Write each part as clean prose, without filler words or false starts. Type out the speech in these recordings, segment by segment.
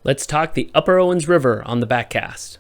Let's talk the Upper Owens River on the Backcast.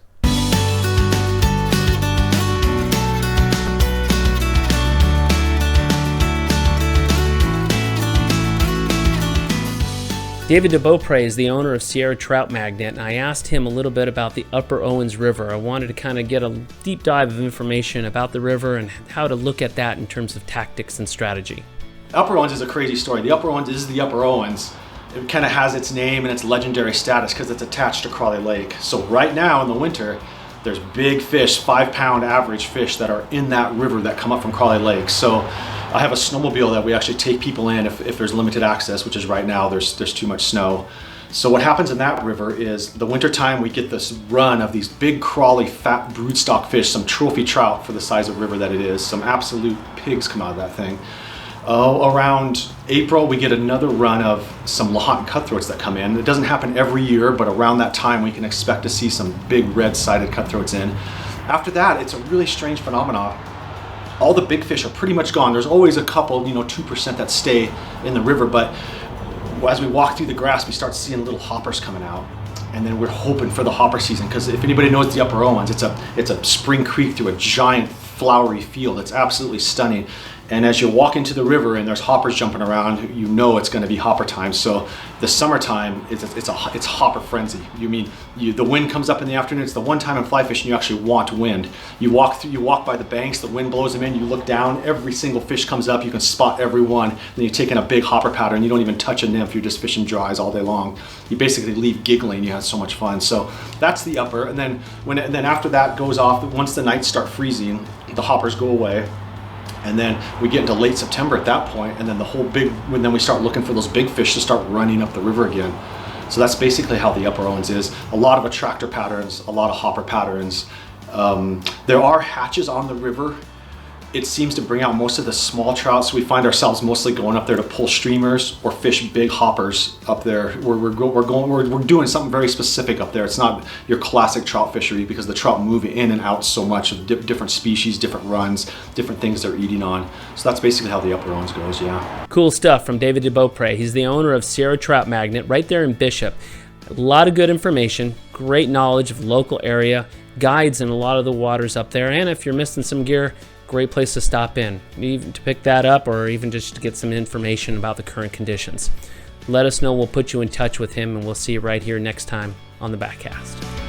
David DeBeaupré is the owner of Sierra Trout Magnet, and I asked him a little bit about the Upper Owens River. I wanted to kind of get a deep dive of information about the river and how to look at that in terms of tactics and strategy. Upper Owens is a crazy story. The Upper Owens is the Upper Owens. It kind of has its name and its legendary status because it's attached to Crawley Lake. So right now in the winter, there's big fish, 5-pound average fish that are in that river that come up from Crawley Lake. So I have a snowmobile that we actually take people in if there's limited access, which is right now, there's too much snow. So what happens in that river is the wintertime we get this run of these big crawly fat broodstock fish, some trophy trout for the size of river that it is, some absolute pigs come out of that thing. Around April we get another run of some Lahontan cutthroats that come in. It doesn't happen every year, but around that time we can expect to see some big red-sided cutthroats in. After that, it's a really strange phenomenon. All the big fish are pretty much gone. There's always a couple, 2% that stay in the river, but as we walk through the grass, we start seeing little hoppers coming out. And then we're hoping for the hopper season, because if anybody knows the Upper Owens, it's a spring creek through a giant flowery field. It's absolutely stunning. And as you walk into the river and there's hoppers jumping around, it's going to be hopper time. So the summertime, it's hopper frenzy. The wind comes up in the afternoon. It's the one time in fly fishing you actually want wind. You walk by the banks, the wind blows them in, you look down, every single fish comes up, you can spot every one. Then you take in a big hopper pattern, you don't even touch a nymph, you're just fishing dries all day long. You basically leave giggling, you have so much fun. So that's the upper, and then after that goes off, once the nights start freezing, the hoppers go away. And then we get into late September at that point, and then then we start looking for those big fish to start running up the river again. So that's basically how the Upper Owens is. A lot of attractor patterns, a lot of hopper patterns. There are hatches on the river. It seems to bring out most of the small trout, so we find ourselves mostly going up there to pull streamers or fish big hoppers up there. We're doing something very specific up there. It's not your classic trout fishery because the trout move in and out so much of different species, different runs, different things they're eating on. So that's basically how the Upper Owens goes, yeah. Cool stuff from David DeBeaupré. He's the owner of Sierra Trout Magnet right there in Bishop. A lot of good information, great knowledge of the local area, guides in a lot of the waters up there, and if you're missing some gear, great place to stop in, even to pick that up or even just to get some information about the current conditions. Let us know, we'll put you in touch with him, and we'll see you right here next time on the Backcast.